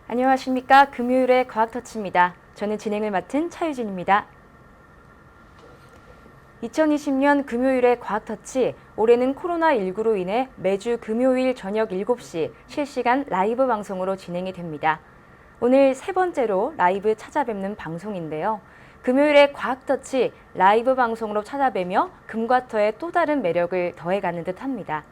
안녕하십니까. 금요일의 과학터치입니다. 저는 진행을 맡은 차유진입니다. 2020년 금요일의 과학터치, 올해는 코로나19로 인해 매주 금요일 저녁 7시 실시간 라이브 방송으로 진행이 됩니다. 오늘 세 번째로 라이브 찾아뵙는 방송인데요. 금요일의 과학터치 라이브 방송으로 찾아뵈며 금과터의 또 다른 매력을 더해가는 듯합니다.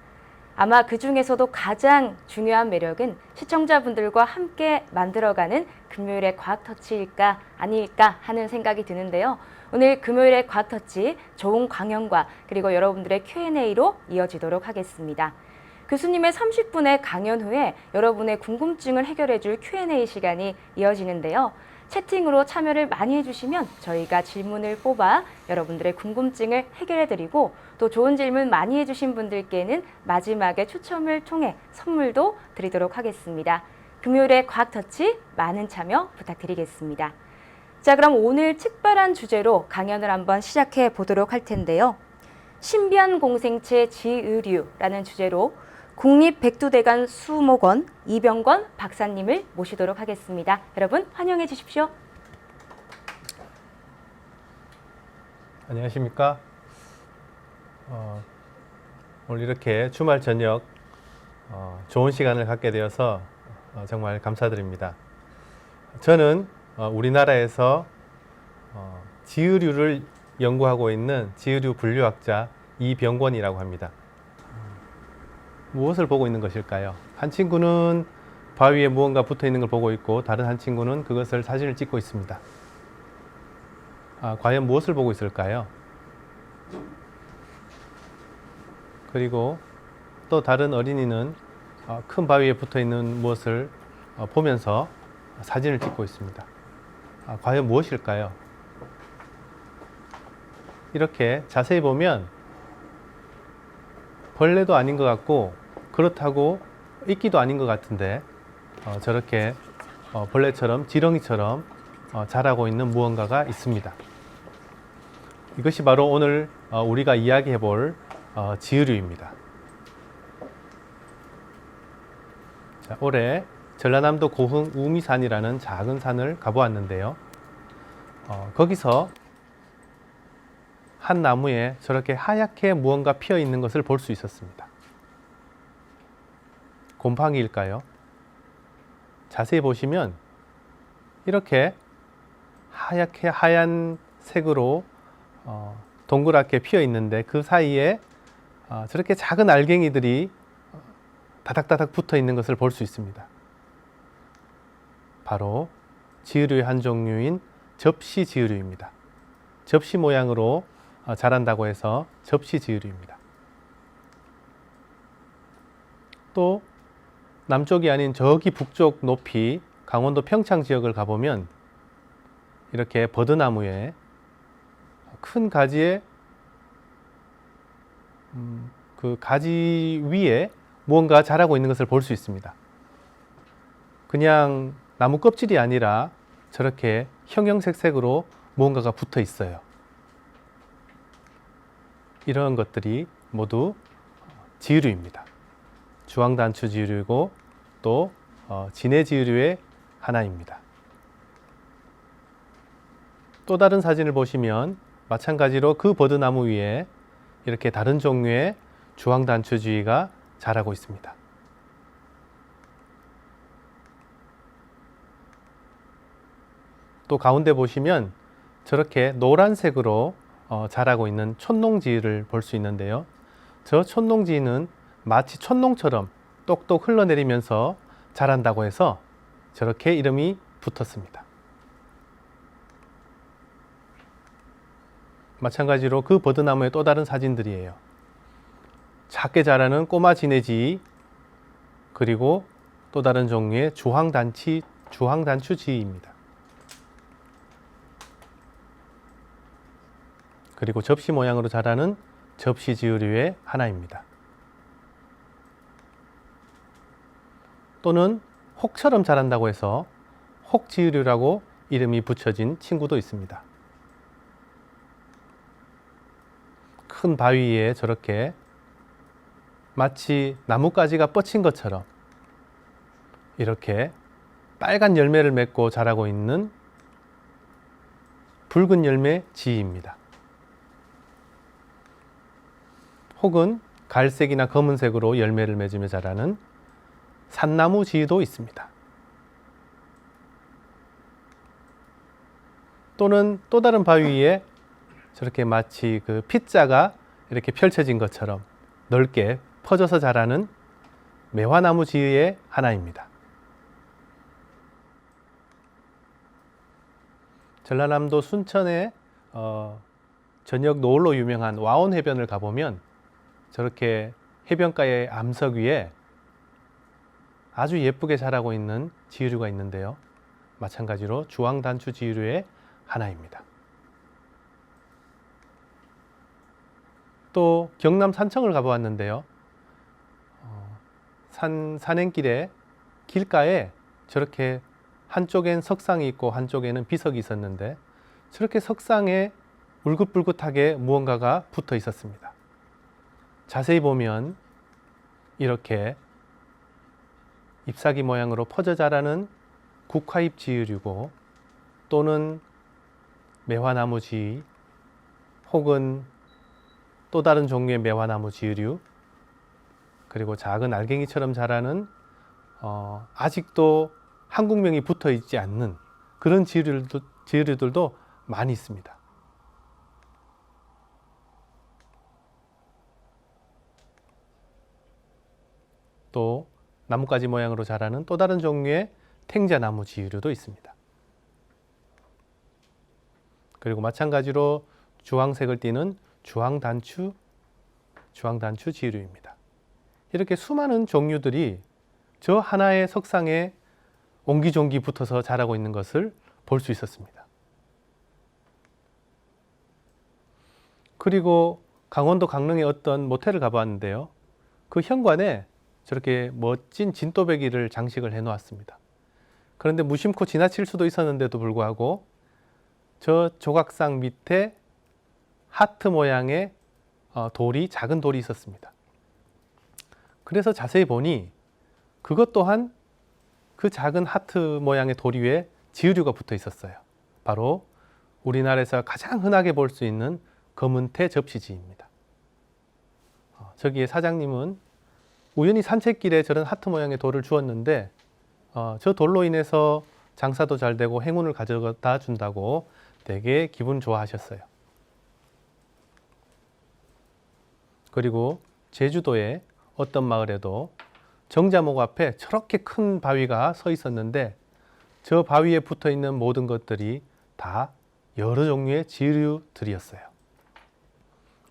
아마 그 중에서도 가장 중요한 매력은 시청자분들과 함께 만들어가는 금요일의 과학터치일까 아닐까 하는 생각이 드는데요. 오늘 금요일의 과학터치 좋은 강연과 그리고 여러분들의 Q&A로 이어지도록 하겠습니다. 교수님의 30분의 강연 후에 여러분의 궁금증을 해결해줄 Q&A 시간이 이어지는데요. 채팅으로 참여를 많이 해주시면 저희가 질문을 뽑아 여러분들의 궁금증을 해결해드리고 또 좋은 질문 많이 해주신 분들께는 마지막에 추첨을 통해 선물도 드리도록 하겠습니다. 금요일의 과학터치 많은 참여 부탁드리겠습니다. 자, 그럼 오늘 특별한 주제로 강연을 한번 시작해 보도록 할 텐데요. 신비한 공생체 지의류라는 주제로 국립백두대간 수목원 이병권 박사님을 모시도록 하겠습니다. 여러분 환영해 주십시오. 안녕하십니까. 오늘 이렇게 주말 저녁 좋은 시간을 갖게 되어서 정말 감사드립니다. 저는 우리나라에서 지의류를 연구하고 있는 지의류 분류학자 이병권이라고 합니다. 무엇을 보고 있는 것일까요? 한 친구는 바위에 무언가 붙어 있는 걸 보고 있고 다른 한 친구는 그것을 사진을 찍고 있습니다. 과연 무엇을 보고 있을까요? 그리고 또 다른 어린이는 큰 바위에 붙어 있는 무엇을 보면서 사진을 찍고 있습니다. 과연 무엇일까요? 이렇게 자세히 보면 벌레도 아닌 것 같고 그렇다고 이끼도 아닌 것 같은데 저렇게 벌레처럼 지렁이처럼 자라고 있는 무언가가 있습니다. 이것이 바로 오늘 우리가 이야기해 볼 지의류입니다. 자, 올해 전라남도 고흥 우미산이라는 작은 산을 가보았는데요. 거기서 한 나무에 저렇게 하얗게 무언가 피어 있는 것을 볼 수 있었습니다. 곰팡이일까요? 자세히 보시면 이렇게 하얗게 하얀 색으로 동그랗게 피어 있는데 그 사이에 저렇게 작은 알갱이들이 다닥다닥 붙어 있는 것을 볼 수 있습니다. 바로 지의류의 한 종류인 접시 지의류입니다. 접시 모양으로 자란다고 해서 접시 지의류입니다. 또 남쪽이 아닌 저기 북쪽 높이 강원도 평창 지역을 가보면 이렇게 버드나무에 큰 가지에 그 가지 위에 무언가 자라고 있는 것을 볼 수 있습니다. 그냥 나무 껍질이 아니라 저렇게 형형색색으로 무언가가 붙어 있어요. 이런 것들이 모두 지의류입니다. 주황단추 지의류이고 또 진해 지의류의 하나입니다. 또 다른 사진을 보시면 마찬가지로 그 버드나무 위에 이렇게 다른 종류의 주황단추 지의가 자라고 있습니다. 또 가운데 보시면 저렇게 노란색으로 자라고 있는 촌농지의를 볼 수 있는데요. 저 촌농지의는 마치 촌농처럼 똑똑 흘러내리면서 자란다고 해서 저렇게 이름이 붙었습니다. 마찬가지로 그 버드나무의 또 다른 사진들이에요. 작게 자라는 꼬마 진해지의, 그리고 또 다른 종류의 주황단추 지의입니다. 그리고 접시 모양으로 자라는 접시 지의류의 하나입니다. 또는 혹처럼 자란다고 해서 혹지의류라고 이름이 붙여진 친구도 있습니다. 큰 바위에 저렇게 마치 나뭇가지가 뻗친 것처럼 이렇게 빨간 열매를 맺고 자라고 있는 붉은 열매 지입니다. 혹은 갈색이나 검은색으로 열매를 맺으며 자라는 산나무 지도 있습니다. 또는 또 다른 바위 위에 저렇게 마치 그 피자가 이렇게 펼쳐진 것처럼 넓게 퍼져서 자라는 매화나무 지의 하나입니다. 전라남도 순천의 저녁 노을로 유명한 와온 해변을 가보면 저렇게 해변가의 암석 위에 아주 예쁘게 자라고 있는 지유류가 있는데요. 마찬가지로 주황단추 지유류의 하나입니다. 또 경남 산청을 가보았는데요. 산행길에 길가에 저렇게 한쪽엔 석상이 있고 한쪽에는 비석이 있었는데 저렇게 석상에 울긋불긋하게 무언가가 붙어 있었습니다. 자세히 보면 이렇게 잎사귀 모양으로 퍼져 자라는 국화잎 지유류고 또는 매화나무 지 혹은 또 다른 종류의 매화나무 지유류 그리고 작은 알갱이처럼 자라는 아직도 한국명이 붙어 있지 않는 그런 지유류들도 많이 있습니다. 또 나뭇가지 모양으로 자라는 또 다른 종류의 탱자나무 지유류도 있습니다. 그리고 마찬가지로 주황색을 띠는 주황단추 지유류입니다. 이렇게 수많은 종류들이 저 하나의 석상에 옹기종기 붙어서 자라고 있는 것을 볼 수 있었습니다. 그리고 강원도 강릉의 어떤 모텔을 가보았는데요. 그 현관에 저렇게 멋진 진또배기를 장식을 해 놓았습니다. 그런데 무심코 지나칠 수도 있었는데도 불구하고 저 조각상 밑에 하트 모양의 작은 돌이 있었습니다. 그래서 자세히 보니 그것 또한 그 작은 하트 모양의 돌 위에 지유류가 붙어 있었어요. 바로 우리나라에서 가장 흔하게 볼 수 있는 검은태 접시지입니다. 저기에 사장님은 우연히 산책길에 저런 하트 모양의 돌을 주었는데 저 돌로 인해서 장사도 잘 되고 행운을 가져다 준다고 되게 기분 좋아하셨어요. 그리고 제주도의 어떤 마을에도 정자목 앞에 저렇게 큰 바위가 서 있었는데 저 바위에 붙어 있는 모든 것들이 다 여러 종류의 지유류들이었어요.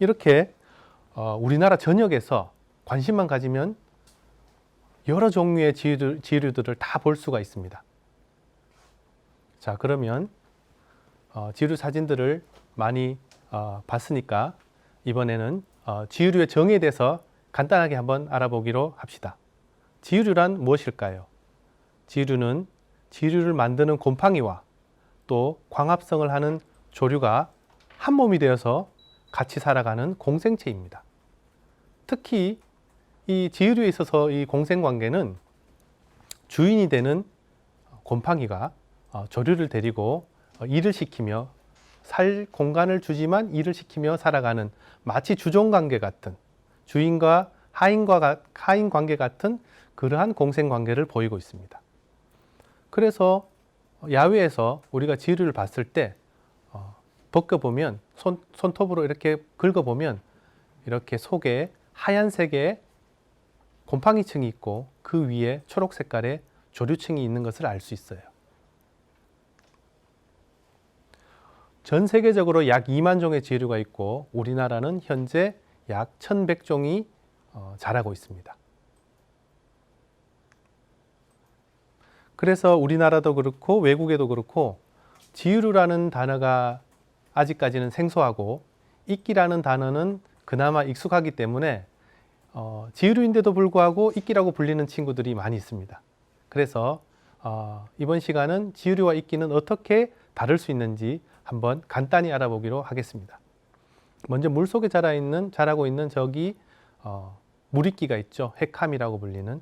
이렇게 우리나라 전역에서 관심만 가지면 여러 종류의 지유류들을 다 볼 수가 있습니다. 자, 그러면 지유류 사진들을 많이 봤으니까 이번에는 지유류의 정의에 대해서 간단하게 한번 알아보기로 합시다. 지유류란 무엇일까요? 지유류는 지유류를 만드는 곰팡이와 또 광합성을 하는 조류가 한 몸이 되어서 같이 살아가는 공생체입니다. 특히 이 지유류에 있어서 이 공생관계는 주인이 되는 곰팡이가 조류를 데리고 일을 시키며 살 공간을 주지만 일을 시키며 살아가는 마치 주종관계 같은 주인과 하인 관계 같은 그러한 공생관계를 보이고 있습니다. 그래서 야외에서 우리가 지유류를 봤을 때 벗겨보면 손톱으로 이렇게 긁어보면 이렇게 속에 하얀색의 곰팡이층이 있고 그 위에 초록 색깔의 조류층이 있는 것을 알 수 있어요. 전 세계적으로 약 2만 종의 지유류가 있고 우리나라는 현재 약 1,100종이 자라고 있습니다. 그래서 우리나라도 그렇고 외국에도 그렇고 지유류라는 단어가 아직까지는 생소하고 이끼라는 단어는 그나마 익숙하기 때문에 지유류인데도 불구하고 이끼라고 불리는 친구들이 많이 있습니다. 그래서 이번 시간은 지유류와 이끼는 어떻게 다를 수 있는지 한번 간단히 알아보기로 하겠습니다. 먼저 물 속에 자라고 있는 저기 무리끼가 있죠. 핵함이라고 불리는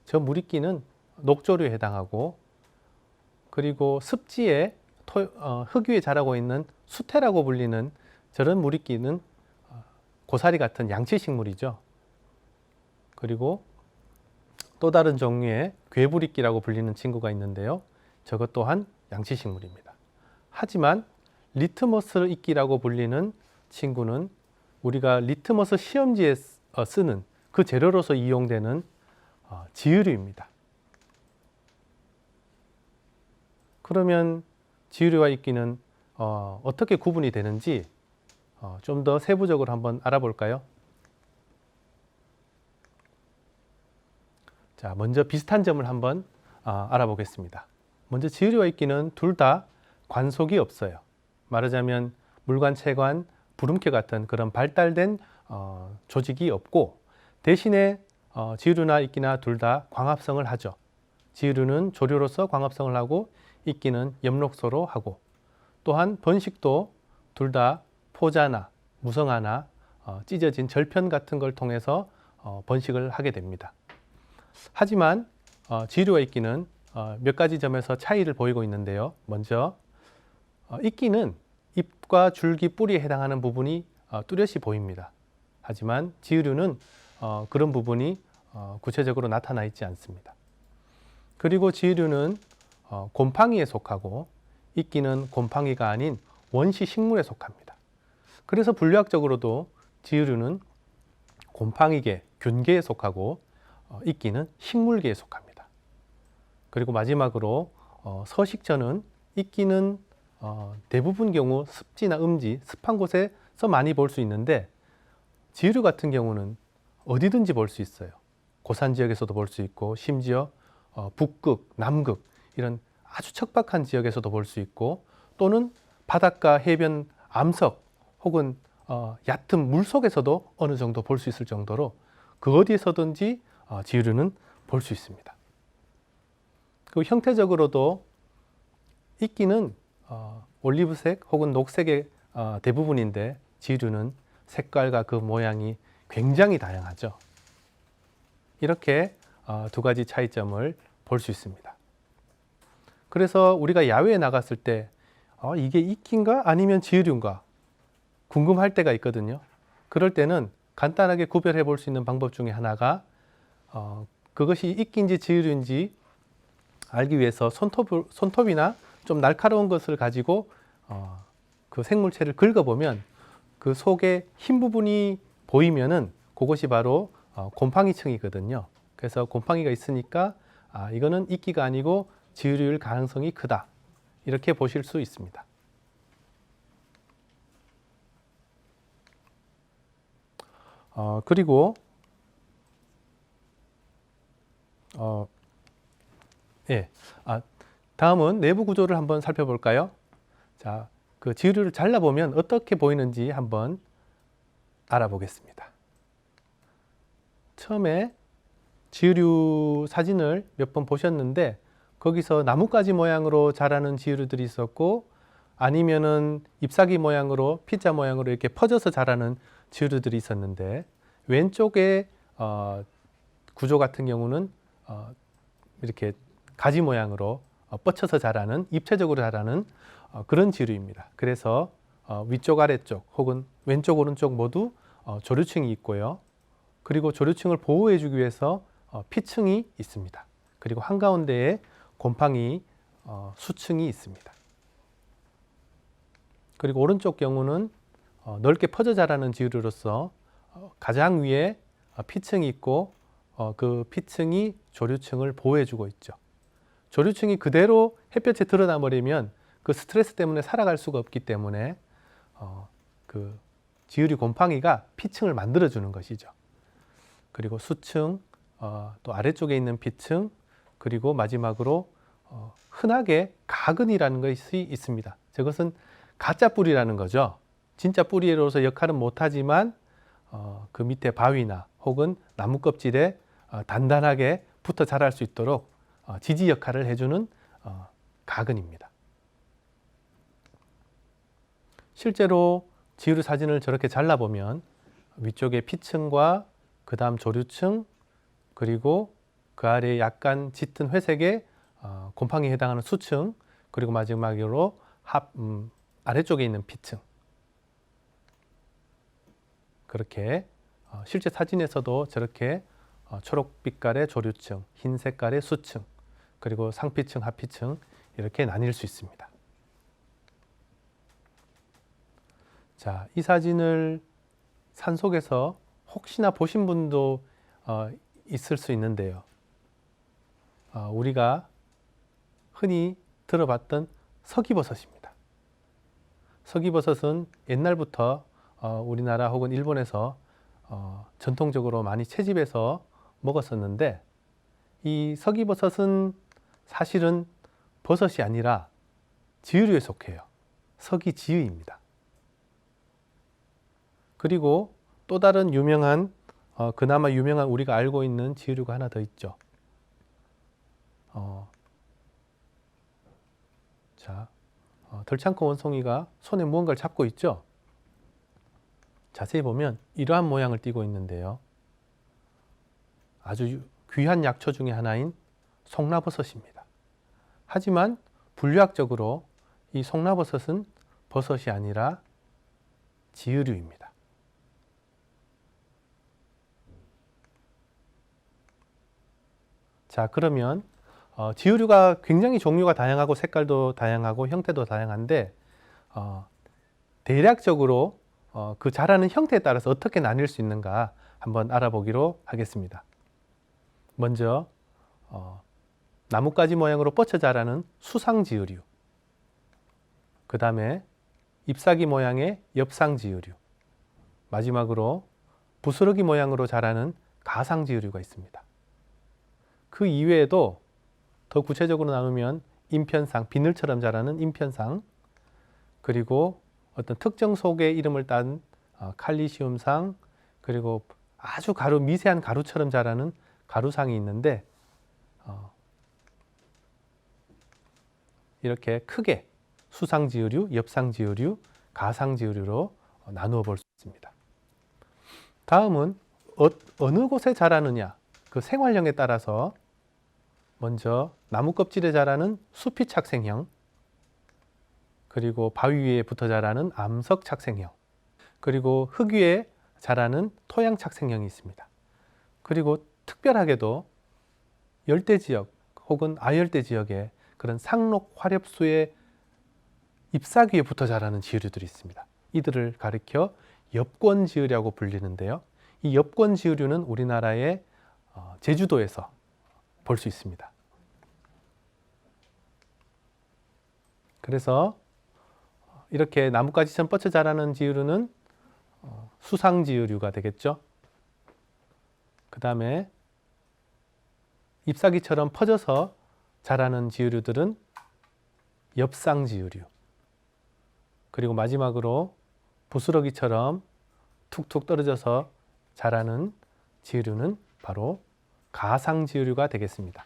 저 무리끼는 녹조류에 해당하고, 그리고 습지에 흙 위에 자라고 있는 수태라고 불리는 저런 무리끼는 고사리 같은 양치식물이죠. 그리고 또 다른 종류의 괴부리끼라고 불리는 친구가 있는데요. 저것 또한 양치식물입니다. 하지만 리트머스 이끼라고 불리는 친구는 우리가 리트머스 시험지에 쓰는 그 재료로서 이용되는 지유류입니다. 그러면 지유류와 이끼는 어떻게 구분이 되는지 좀 더 세부적으로 한번 알아볼까요? 자, 먼저 비슷한 점을 한번 알아보겠습니다. 먼저 지유류와 이끼는 둘 다 관속이 없어요. 말하자면 물관, 체관, 부름켜 같은 그런 발달된 조직이 없고, 대신에 지유류나 이끼나 둘 다 광합성을 하죠. 지유류는 조류로서 광합성을 하고 이끼는 엽록소로 하고, 또한 번식도 둘 다 포자나 무성화나 찢어진 절편 같은 걸 통해서 번식을 하게 됩니다. 하지만 지유류와 이끼는 몇 가지 점에서 차이를 보이고 있는데요. 먼저 이끼는 잎과 줄기, 뿌리에 해당하는 부분이 뚜렷이 보입니다. 하지만 지유류는 그런 부분이 구체적으로 나타나 있지 않습니다. 그리고 지유류는 곰팡이에 속하고 이끼는 곰팡이가 아닌 원시 식물에 속합니다. 그래서 분류학적으로도 지유류는 곰팡이계, 균계에 속하고 이끼는 식물계에 속합니다. 그리고 마지막으로 서식처는 이끼는 대부분 경우 습지나 음지, 습한 곳에서 많이 볼 수 있는데, 지유류 같은 경우는 어디든지 볼 수 있어요. 고산 지역에서도 볼 수 있고, 심지어 북극, 남극 이런 아주 척박한 지역에서도 볼 수 있고, 또는 바닷가, 해변, 암석 혹은 얕은 물 속에서도 어느 정도 볼 수 있을 정도로 그 어디에서든지 지유류는 볼 수 있습니다. 그 형태적으로도 이끼는 올리브색 혹은 녹색의 대부분인데, 지유류는 색깔과 그 모양이 굉장히 다양하죠. 이렇게 두 가지 차이점을 볼 수 있습니다. 그래서 우리가 야외에 나갔을 때 이게 이끼인가 아니면 지유류인가 궁금할 때가 있거든요. 그럴 때는 간단하게 구별해 볼 수 있는 방법 중에 하나가 그것이 이끼인지 지유류인지 알기 위해서 손톱이나 좀 날카로운 것을 가지고 그 생물체를 긁어보면 그 속에 흰 부분이 보이면은 그것이 바로 곰팡이층이거든요. 그래서 곰팡이가 있으니까 이거는 이끼가 아니고 지유류일 가능성이 크다, 이렇게 보실 수 있습니다. 그리고 다음은 내부 구조를 한번 살펴볼까요? 자, 그 지유류를 잘라보면 어떻게 보이는지 한번 알아보겠습니다. 처음에 지유류 사진을 몇 번 보셨는데, 거기서 나뭇가지 모양으로 자라는 지유류들이 있었고, 아니면은 잎사귀 모양으로, 피자 모양으로 이렇게 퍼져서 자라는 지유류들이 있었는데, 왼쪽의 구조 같은 경우는 이렇게 가지 모양으로 뻗쳐서 자라는, 입체적으로 자라는 그런 지류입니다. 그래서 위쪽, 아래쪽 혹은 왼쪽, 오른쪽 모두 조류층이 있고요. 그리고 조류층을 보호해주기 위해서 피층이 있습니다. 그리고 한가운데에 곰팡이 수층이 있습니다. 그리고 오른쪽 경우는 넓게 퍼져 자라는 지류로서 가장 위에 피층이 있고, 그 피층이 조류층을 보호해주고 있죠. 조류층이 그대로 햇볕에 드러나 버리면 그 스트레스 때문에 살아갈 수가 없기 때문에 그 지유류 곰팡이가 피층을 만들어주는 것이죠. 그리고 수층, 또 아래쪽에 있는 피층, 그리고 마지막으로 흔하게 가근이라는 것이 있습니다. 저것은 가짜 뿌리라는 거죠. 진짜 뿌리로서 역할은 못하지만 그 밑에 바위나 혹은 나무 껍질에 단단하게 붙어 자랄 수 있도록 지지 역할을 해주는 가근입니다. 실제로 지우류 사진을 저렇게 잘라보면 위쪽에 피층과 그 다음 조류층, 그리고 그 아래에 약간 짙은 회색의 곰팡이에 해당하는 수층, 그리고 마지막으로 아래쪽에 있는 피층, 그렇게 실제 사진에서도 저렇게 초록빛깔의 조류층, 흰 색깔의 수층, 그리고 상피층, 하피층 이렇게 나뉠 수 있습니다. 자, 이 사진을 산속에서 혹시나 보신 분도 있을 수 있는데요. 우리가 흔히 들어봤던 서기버섯입니다. 서기버섯은 옛날부터 우리나라 혹은 일본에서 전통적으로 많이 채집해서 먹었었는데, 이 서기버섯은 사실은 버섯이 아니라 지유류에 속해요. 서기지유입니다. 그리고 또 다른 유명한 그나마 유명한 우리가 알고 있는 지유류가 하나 더 있죠. 자, 덜창크 원송이가 손에 무언가를 잡고 있죠. 자세히 보면 이러한 모양을 띠고 있는데요. 아주 귀한 약초 중에 하나인 송라버섯입니다. 하지만 분류학적으로 이 송라버섯은 버섯이 아니라 지유류입니다. 자, 그러면 지유류가 굉장히 종류가 다양하고 색깔도 다양하고 형태도 다양한데 대략적으로 그 자라는 형태에 따라서 어떻게 나뉠 수 있는가 한번 알아보기로 하겠습니다. 먼저 나뭇가지 모양으로 뻗쳐 자라는 수상지유류, 그 다음에 잎사귀 모양의 엽상지유류, 마지막으로 부스러기 모양으로 자라는 가상지유류가 있습니다. 그 이외에도 더 구체적으로 나누면 인편상, 비늘처럼 자라는 인편상, 그리고 어떤 특정 속의 이름을 딴 칼리시움상, 그리고 아주 미세한 가루처럼 자라는 가루상이 있는데 이렇게 크게 수상지유류, 엽상지유류, 가상지유류로 나누어 볼 수 있습니다. 다음은 어느 곳에 자라느냐, 그 생활형에 따라서 먼저 나무 껍질에 자라는 수피 착생형, 그리고 바위 위에 붙어 자라는 암석 착생형, 그리고 흙 위에 자라는 토양 착생형이 있습니다. 그리고 특별하게도 열대 지역 혹은 아열대 지역에 그런 상록 화렵수의 잎사귀에 붙어 자라는 지유류들이 있습니다. 이들을 가리켜 엽권지유라고 불리는데요. 이 엽권지유류는 우리나라의 제주도에서 볼 수 있습니다. 그래서 이렇게 나뭇가지처럼 뻗쳐 자라는 지유류는 수상지유류가 되겠죠. 그 다음에 잎사귀처럼 퍼져서 자라는 지유류들은 엽상지유류, 그리고 마지막으로 부스러기처럼 툭툭 떨어져서 자라는 지유류는 바로 가상지유류가 되겠습니다.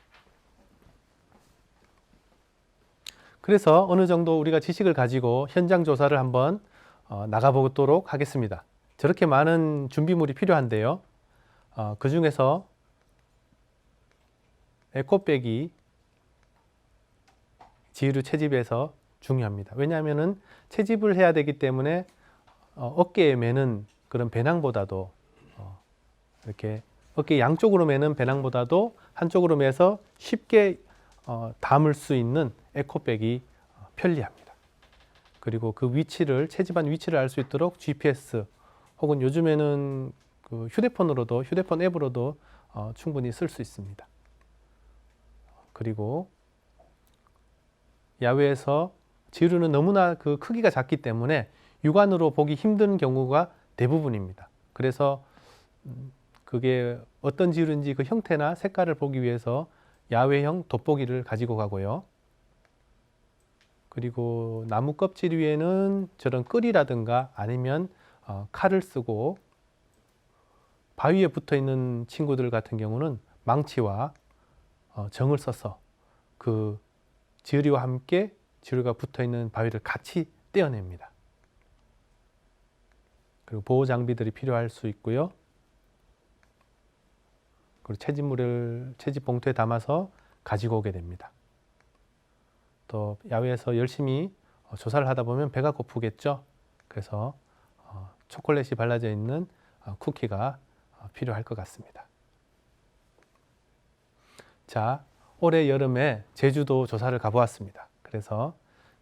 그래서 어느 정도 우리가 지식을 가지고 현장 조사를 한번 나가보도록 하겠습니다. 저렇게 많은 준비물이 필요한데요. 그 중에서 에코백이 지유류 채집에서 중요합니다. 왜냐하면 채집을 해야 되기 때문에 어깨에 매는 그런 배낭보다도 이렇게 어깨 양쪽으로 매는 배낭보다도 한쪽으로 매서 쉽게 담을 수 있는 에코백이 편리합니다. 그리고 그 위치를, 채집한 위치를 알 수 있도록 GPS 혹은 요즘에는 그 휴대폰 앱으로도 충분히 쓸 수 있습니다. 그리고 야외에서 지유류는 너무나 그 크기가 작기 때문에 육안으로 보기 힘든 경우가 대부분입니다. 그래서 그게 어떤 지유류인지 그 형태나 색깔을 보기 위해서 야외형 돋보기를 가지고 가고요. 그리고 나무 껍질 위에는 저런 끌이라든가 아니면 칼을 쓰고, 바위에 붙어 있는 친구들 같은 경우는 망치와 정을 써서 그 지유류와 함께 지유류가 붙어 있는 바위를 같이 떼어냅니다. 그리고 보호 장비들이 필요할 수 있고요. 그리고 채집물을 채집 봉투에 담아서 가지고 오게 됩니다. 또 야외에서 열심히 조사를 하다 보면 배가 고프겠죠. 그래서 초콜릿이 발라져 있는 쿠키가 필요할 것 같습니다. 자, 올해 여름에 제주도 조사를 가보았습니다. 그래서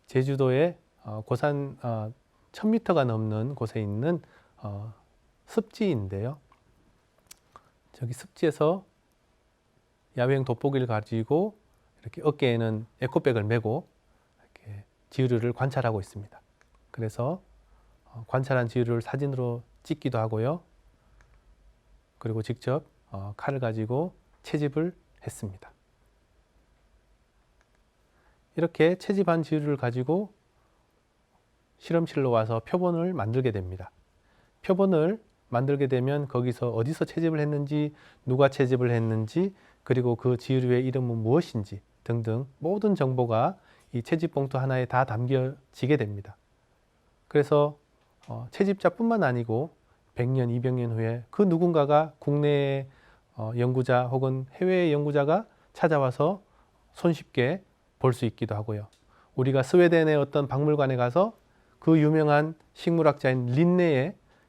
제주도의 고산 1000m가 넘는 곳에 있는 습지인데요. 저기 습지에서 야외형 돋보기를 가지고 이렇게 어깨에는 에코백을 메고 이렇게 지류를 관찰하고 있습니다. 그래서 관찰한 지류를 사진으로 찍기도 하고요. 그리고 직접 칼을 가지고 채집을 했습니다. 이렇게 채집한 지류를 가지고 실험실로 와서 표본을 만들게 됩니다. 표본을 만들게 되면 거기서 어디서 채집을 했는지, 누가 채집을 했는지, 그리고 그 지류의 이름은 무엇인지 등등 모든 정보가 이 채집 봉투 하나에 다 담겨지게 됩니다. 그래서 채집자뿐만 아니고 100년, 200년 후에 그 누군가가 국내의 연구자 혹은 해외의 연구자가 찾아와서 손쉽게 볼 수 있기도 하고요. 우리가 스웨덴의 어떤 박물관에 가서 그 유명한 식물학자인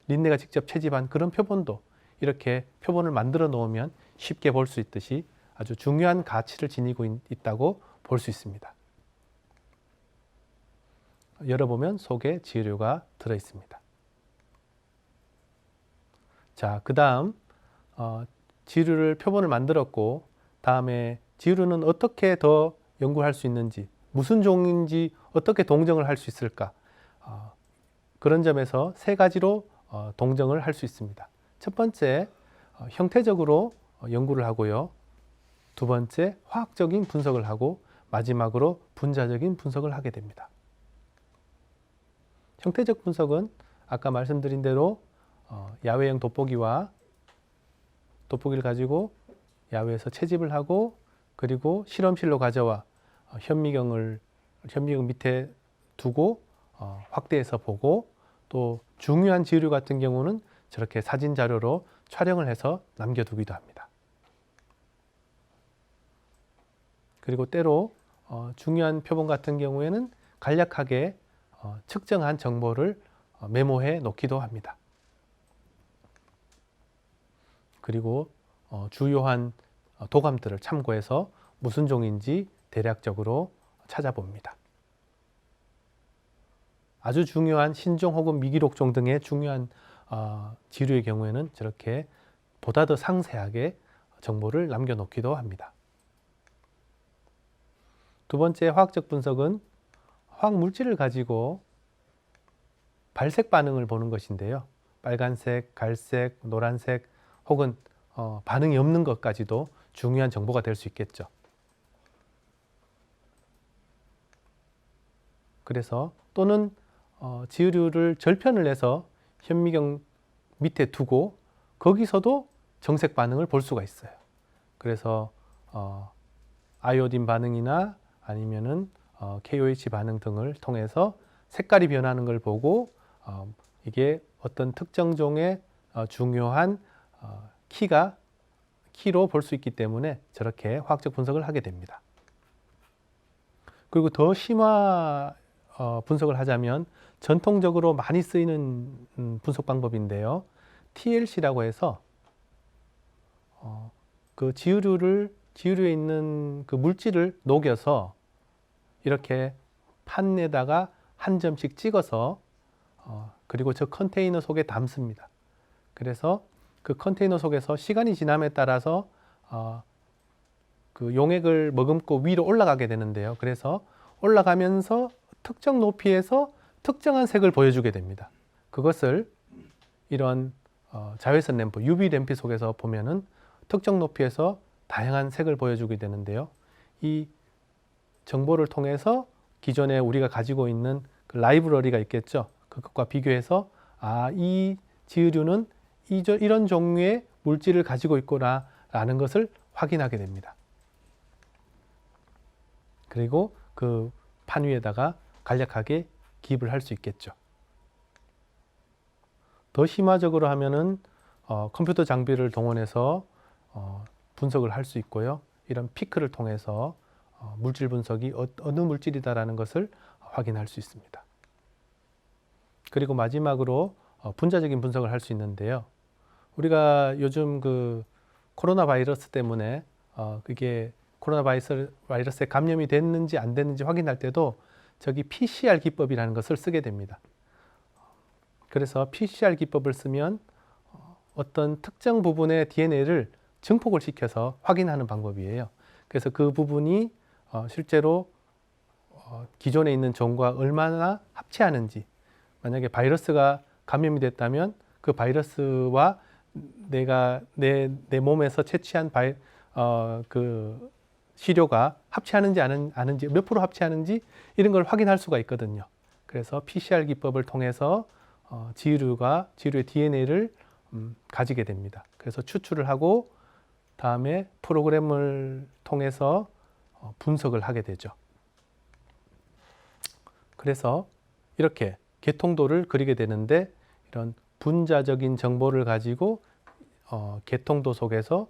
린네가 직접 채집한 그런 표본도 이렇게 표본을 만들어 놓으면 쉽게 볼 수 있듯이 아주 중요한 가치를 지니고 있다고 볼 수 있습니다. 열어보면 속에 지류가 들어 있습니다. 자, 그 다음 지류를 표본을 만들었고 다음에 지류는 어떻게 더 연구할 수 있는지, 무슨 종인지 어떻게 동정을 할 수 있을까, 그런 점에서 세 가지로 동정을 할 수 있습니다. 첫 번째, 형태적으로 연구를 하고요. 두 번째, 화학적인 분석을 하고 마지막으로 분자적인 분석을 하게 됩니다. 형태적 분석은 아까 말씀드린 대로 야외형 돋보기를 가지고 야외에서 채집을 하고 그리고 실험실로 가져와 현미경 밑에 두고 확대해서 보고 또 중요한 지류 같은 경우는 저렇게 사진 자료로 촬영을 해서 남겨두기도 합니다. 그리고 때로 중요한 표본 같은 경우에는 간략하게 측정한 정보를 메모해 놓기도 합니다. 그리고 주요한 도감들을 참고해서 무슨 종인지 대략적으로 찾아봅니다. 아주 중요한 신종 혹은 미기록종 등의 중요한 지류의 경우에는 저렇게 보다 더 상세하게 정보를 남겨놓기도 합니다. 두 번째 화학적 분석은 화학 물질을 가지고 발색 반응을 보는 것인데요. 빨간색, 갈색, 노란색 혹은 반응이 없는 것까지도 중요한 정보가 될 수 있겠죠. 그래서 또는 지류를 절편을 해서 현미경 밑에 두고 거기서도 정색 반응을 볼 수가 있어요. 그래서 아이오딘 반응이나 아니면은 KOH 반응 등을 통해서 색깔이 변하는 걸 보고 이게 어떤 특정 종의 중요한 키로 볼 수 있기 때문에 저렇게 화학적 분석을 하게 됩니다. 그리고 더 심화 분석을 하자면 전통적으로 많이 쓰이는 분석 방법인데요. TLC라고 해서 그 지류에 있는 그 물질을 녹여서 이렇게 판에다가 한 점씩 찍어서 그리고 저 컨테이너 속에 담습니다. 그래서 그 컨테이너 속에서 시간이 지남에 따라서 그 용액을 머금고 위로 올라가게 되는데요. 그래서 올라가면서 특정 높이에서 특정한 색을 보여주게 됩니다. 그것을 이런 자외선 램프, UV 램프 속에서 보면은 특정 높이에서 다양한 색을 보여주게 되는데요. 이 정보를 통해서 기존에 우리가 가지고 있는 그 라이브러리가 있겠죠. 그것과 비교해서 이 지류는 이런 종류의 물질을 가지고 있구나라는 것을 확인하게 됩니다. 그리고 그 판 위에다가 간략하게 기입을 할 수 있겠죠. 더 심화적으로 하면은 컴퓨터 장비를 동원해서 분석을 할 수 있고요. 이런 피크를 통해서 물질 분석이 어느 물질이다라는 것을 확인할 수 있습니다. 그리고 마지막으로 분자적인 분석을 할 수 있는데요. 우리가 요즘 그 코로나 바이러스 때문에 그게 코로나 바이러스에 감염이 됐는지 안 됐는지 확인할 때도 저기 PCR 기법이라는 것을 쓰게 됩니다. 그래서 PCR 기법을 쓰면 어떤 특정 부분의 DNA를 증폭을 시켜서 확인하는 방법이에요. 그래서 그 부분이 실제로 기존에 있는 종과 얼마나 합치하는지, 만약에 바이러스가 감염이 됐다면 그 바이러스와 내가 내 몸에서 채취한 그 시료가 합치하는지 아는지, 몇 프로 합치하는지 이런 걸 확인할 수가 있거든요. 그래서 PCR 기법을 통해서 지유류의 DNA를 가지게 됩니다. 그래서 추출을 하고 다음에 프로그램을 통해서 분석을 하게 되죠. 그래서 이렇게 개통도를 그리게 되는데, 이런 분자적인 정보를 가지고 개통도 속에서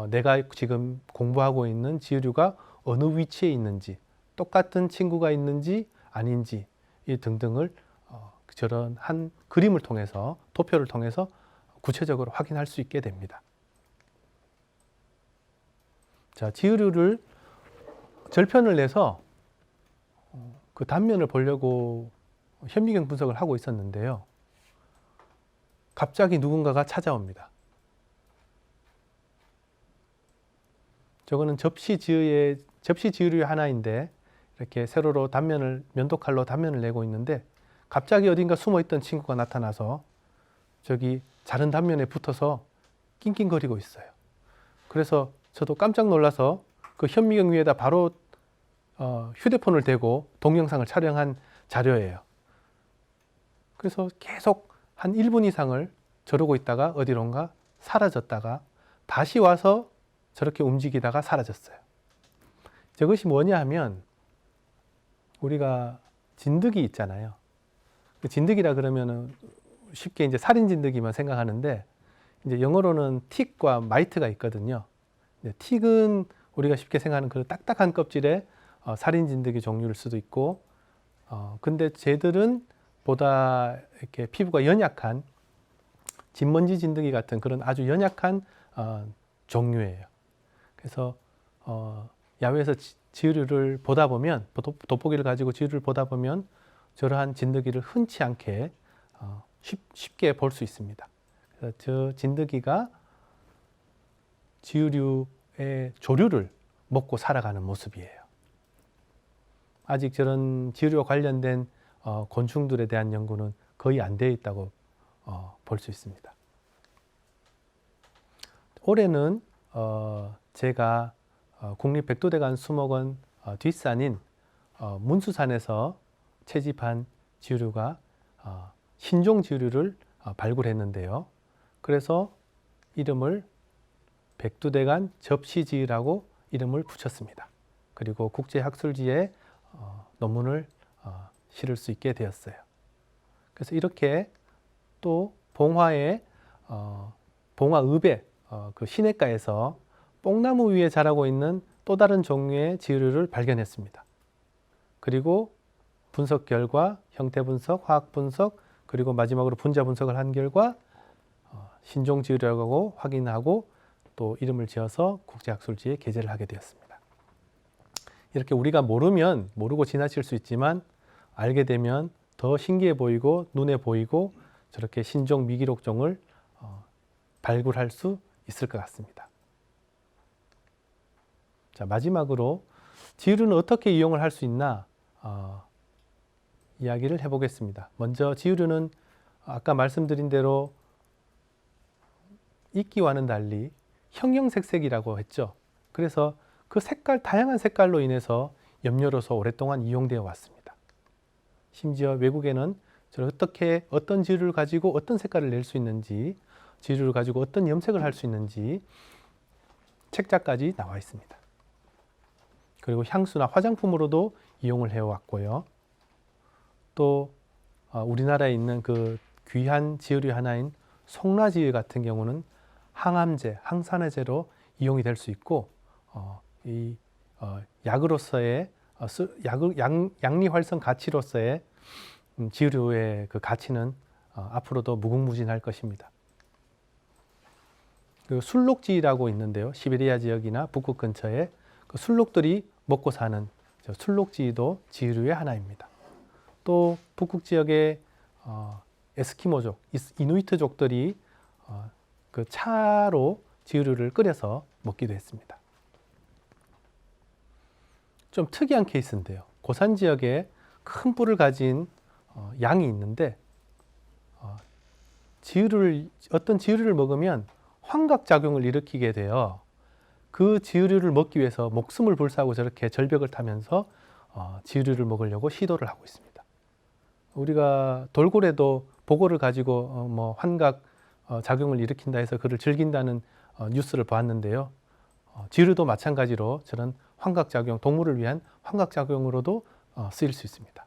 내가 지금 공부하고 있는 지유류가 어느 위치에 있는지, 똑같은 친구가 있는지 아닌지 이 등등을 저런 한 그림을 통해서, 도표를 통해서 구체적으로 확인할 수 있게 됩니다. 자, 지유류를 절편을 내서 그 단면을 보려고 현미경 분석을 하고 있었는데요. 갑자기 누군가가 찾아옵니다. 저거는 접시 지유류 하나인데 이렇게 세로로 단면을, 면도칼로 단면을 내고 있는데 갑자기 어딘가 숨어있던 친구가 나타나서 저기 자른 단면에 붙어서 낑낑거리고 있어요. 그래서 저도 깜짝 놀라서 그 현미경 위에다 바로 휴대폰을 대고 동영상을 촬영한 자료예요. 그래서 계속 한 1분 이상을 저러고 있다가 어디론가 사라졌다가 다시 와서 저렇게 움직이다가 사라졌어요. 저것이 뭐냐 하면, 우리가 진드기 있잖아요. 진드기라 그러면은 쉽게 이제 살인 진드기만 생각하는데, 이제 영어로는 틱과 마이트가 있거든요. 틱은 우리가 쉽게 생각하는 그 딱딱한 껍질의 살인 진드기 종류일 수도 있고, 근데 쟤들은 보다 이렇게 피부가 연약한 진먼지 진드기 같은 그런 아주 연약한 종류예요. 그래서 야외에서 지유류를 보다 보면, 돋보기를 가지고 지유류를 보다 보면 저러한 진드기를 흔치 않게 쉽게 볼 수 있습니다. 그래서 저 진드기가 지유류의 조류를 먹고 살아가는 모습이에요. 아직 저런 지유류와 관련된 곤충들에 대한 연구는 거의 안 되어 있다고 볼 수 있습니다. 올해는 제가 국립백두대간 수목원 뒷산인 문수산에서 채집한 지유류가 신종 지유류를 발굴했는데요. 그래서 이름을 백두대간 접시지유라고 이름을 붙였습니다. 그리고 국제학술지에 논문을 실을 수 있게 되었어요. 그래서 이렇게 또 봉화읍의 그 시냇가에서 뽕나무 위에 자라고 있는 또 다른 종류의 지유류를 발견했습니다. 그리고 분석 결과, 형태 분석, 화학 분석, 그리고 마지막으로 분자 분석을 한 결과 신종 지유류라고 확인하고 또 이름을 지어서 국제학술지에 게재를 하게 되었습니다. 이렇게 우리가 모르고 지나칠 수 있지만, 알게 되면 더 신기해 보이고 눈에 보이고 저렇게 신종 미기록종을 발굴할 수 있을 것 같습니다. 자, 마지막으로 지유류는 어떻게 이용을 할 수 있나 이야기를 해보겠습니다. 먼저 지유류는 아까 말씀드린 대로 이끼와는 달리 형형색색이라고 했죠. 그래서 그 다양한 색깔로 인해서 염료로서 오랫동안 이용되어 왔습니다. 심지어 외국에는 어떤 지유를 가지고 어떤 색깔을 낼 수 있는지, 지유를 가지고 어떤 염색을 할 수 있는지 책자까지 나와 있습니다. 그리고 향수나 화장품으로도 이용을 해왔고요. 또 우리나라에 있는 그 귀한 지유류 하나인 송라지유 같은 경우는 항암제, 항산화제로 이용이 될 수 있고 약으로서의 양리활성 가치로서의 지유류의 그 가치는 앞으로도 무궁무진할 것입니다. 그 술록지라고 있는데요. 시베리아 지역이나 북극 근처에 그 술록들이 먹고 사는 술록지도 지유류의 하나입니다. 또 북극 지역의 에스키모족, 이누이트족들이 그 차로 지유류를 끓여서 먹기도 했습니다. 좀 특이한 케이스인데요. 고산 지역에 큰 뿔을 가진 양이 있는데 어떤 지유류를 먹으면 환각작용을 일으키게 되어 그 지유류를 먹기 위해서 목숨을 불사하고 저렇게 절벽을 타면서 지유류를 먹으려고 시도를 하고 있습니다. 우리가 돌고래도 보고를 가지고 뭐 환각 작용을 일으킨다 해서 그를 즐긴다는 뉴스를 보았는데요. 지유류도 마찬가지로 저런 환각작용, 동물을 위한 환각작용으로도 쓰일 수 있습니다.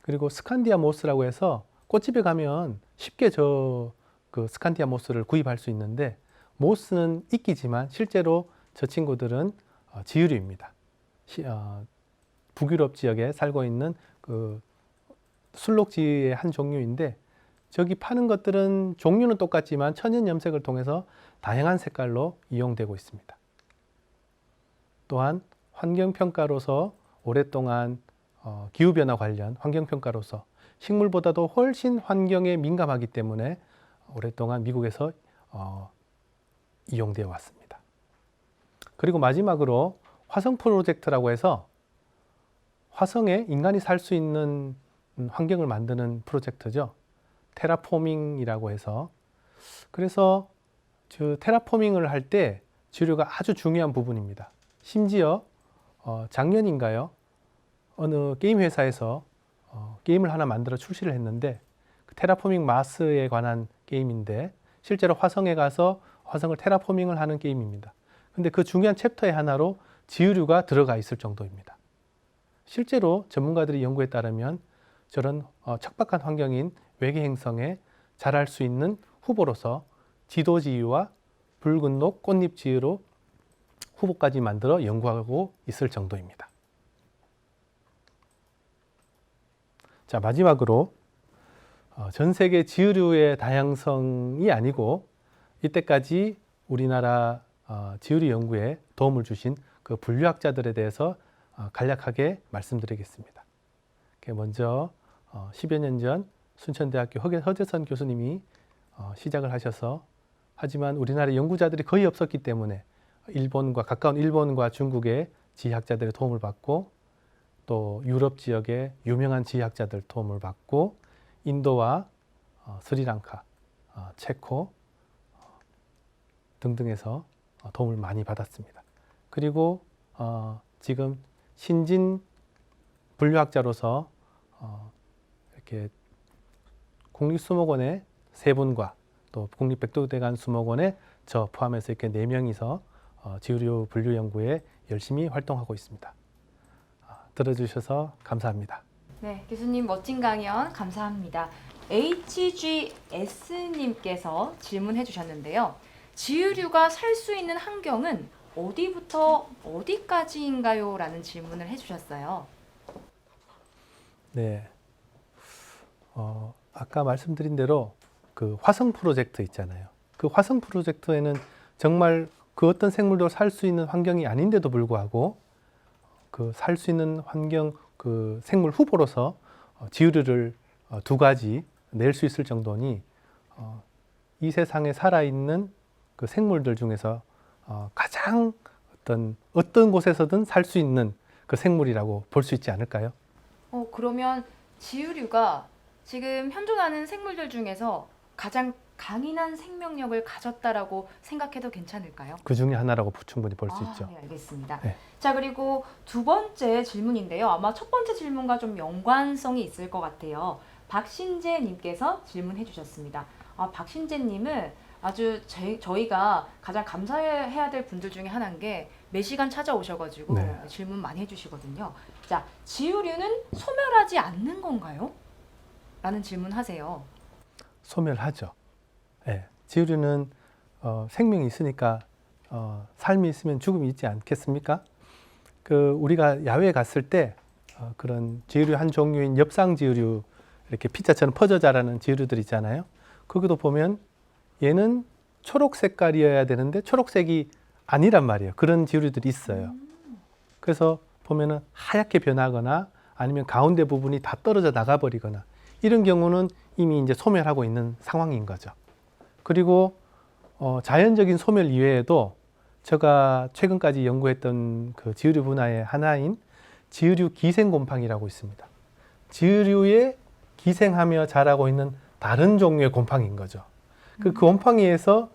그리고 스칸디아 모스라고 해서 꽃집에 가면 쉽게 그 스칸디아 모스를 구입할 수 있는데 모스는 이끼지만 실제로 저 친구들은 지유류입니다. 북유럽 지역에 살고 있는 그 술록지의 한 종류인데 저기 파는 것들은 종류는 똑같지만 천연 염색을 통해서 다양한 색깔로 이용되고 있습니다. 또한 환경평가로서 오랫동안 기후변화 관련 환경평가로서 식물보다도 훨씬 환경에 민감하기 때문에 오랫동안 미국에서 이용되어 왔습니다. 그리고 마지막으로 화성 프로젝트라고 해서 화성에 인간이 살 수 있는 환경을 만드는 프로젝트죠. 테라포밍이라고 해서 그래서 테라포밍을 할 때 지유류가 아주 중요한 부분입니다. 심지어 작년인가요? 어느 게임 회사에서 게임을 하나 만들어 출시를 했는데 그 테라포밍 마스에 관한 게임인데 실제로 화성에 가서 화성을 테라포밍을 하는 게임입니다. 근데 그 중요한 챕터의 하나로 지유류가 들어가 있을 정도입니다. 실제로 전문가들의 연구에 따르면 저런 척박한 환경인 외계 행성에 자랄 수 있는 후보로서 지도지유와 붉은 녹 꽃잎지유로 후보까지 만들어 연구하고 있을 정도입니다. 자, 마지막으로 전 세계 지유류의 다양성이 아니고 이때까지 우리나라 지유류 연구에 도움을 주신 그 분류학자들에 대해서 간략하게 말씀드리겠습니다. 먼저 10여 년 전 순천대학교 허재선 교수님이 시작을 하셔서 하지만 우리나라 연구자들이 거의 없었기 때문에 가까운 일본과 중국의 지리학자들의 도움을 받고 또 유럽 지역의 유명한 지리학자들 도움을 받고 인도와 스리랑카, 체코 등등에서 도움을 많이 받았습니다. 그리고 지금 신진 분류학자로서 이렇게 국립수목원의 3분과 또 국립백두대간 수목원에 저 포함해서 이렇게 4명이서 지유류 분류 연구에 열심히 활동하고 있습니다. 들어주셔서 감사합니다. 네, 교수님 멋진 강연 감사합니다. HGS님께서 질문해 주셨는데요. 지유류가 살 수 있는 환경은 어디부터 어디까지인가요? 라는 질문을 해주셨어요. 네, 아까 말씀드린 대로 그 화성 프로젝트 있잖아요. 그 화성 프로젝트에는 정말 그 어떤 생물도 살 수 있는 환경이 아닌데도 불구하고 그 살 수 있는 환경 그 생물 후보로서 지유류를 2가지 낼 수 있을 정도니 이 세상에 살아있는 그 생물들 중에서 가장 어떤 곳에서든 살 수 있는 그 생물이라고 볼 수 있지 않을까요? 그러면 지유류가 지금 현존하는 생물들 중에서 가장 강인한 생명력을 가졌다라고 생각해도 괜찮을까요? 그 중에 하나라고 충분히 볼 수 있죠. 네, 알겠습니다. 네. 자, 그리고 2번째 질문인데요. 아마 첫 번째 질문과 좀 연관성이 있을 것 같아요. 박신재님께서 질문해 주셨습니다. 박신재님은 아주 저희가 가장 감사해야 될 분들 중에 하나인 게 매시간 찾아오셔가지고 네. 질문 많이 해주시거든요. 자, 지유류는 소멸하지 않는 건가요? 라는 질문하세요. 소멸하죠. 예, 지우류는 생명이 있으니까 삶이 있으면 죽음이 있지 않겠습니까? 우리가 야외에 갔을 때 그런 지우류 한 종류인 엽상지우류, 이렇게 피자처럼 퍼져 자라는 지우류들 있잖아요. 거기도 보면 얘는 초록 색깔이어야 되는데 초록색이 아니란 말이에요. 그런 지우류들이 있어요. 그래서 보면은 하얗게 변하거나 아니면 가운데 부분이 다 떨어져 나가버리거나 이런 경우는 이미 이제 소멸하고 있는 상황인 거죠. 그리고 자연적인 소멸 이외에도 제가 최근까지 연구했던 그 지우류 분야의 하나인 지우류 기생곰팡이라고 있습니다. 지우류에 기생하며 자라고 있는 다른 종류의 곰팡이인 거죠. 그 곰팡이에서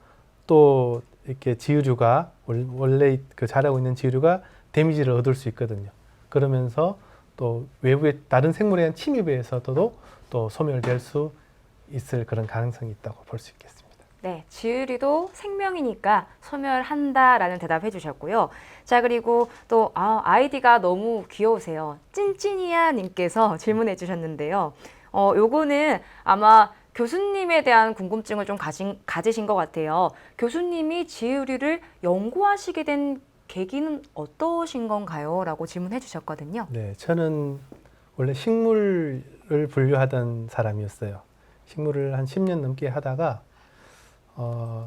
또 이렇게 지우류가 원래 그 자라고 있는 지우류가 데미지를 얻을 수 있거든요. 그러면서 또 외부의 다른 생물에 대한 침입에 의해서도 또 소멸될 수 있을 그런 가능성이 있다고 볼 수 있겠습니다. 네, 지우류도 생명이니까 소멸한다라는 대답해 주셨고요. 자, 그리고 또 아이디가 너무 귀여우세요. 찐찐이야 님께서 질문해 주셨는데요. 요거는 아마 교수님에 대한 궁금증을 좀 가지신 것 같아요. 교수님이 지우류를 연구하시게 된 계기는 어떠신 건가요? 라고 질문해 주셨거든요. 네, 저는 원래 식물을 분류하던 사람이었어요. 식물을 한 10년 넘게 하다가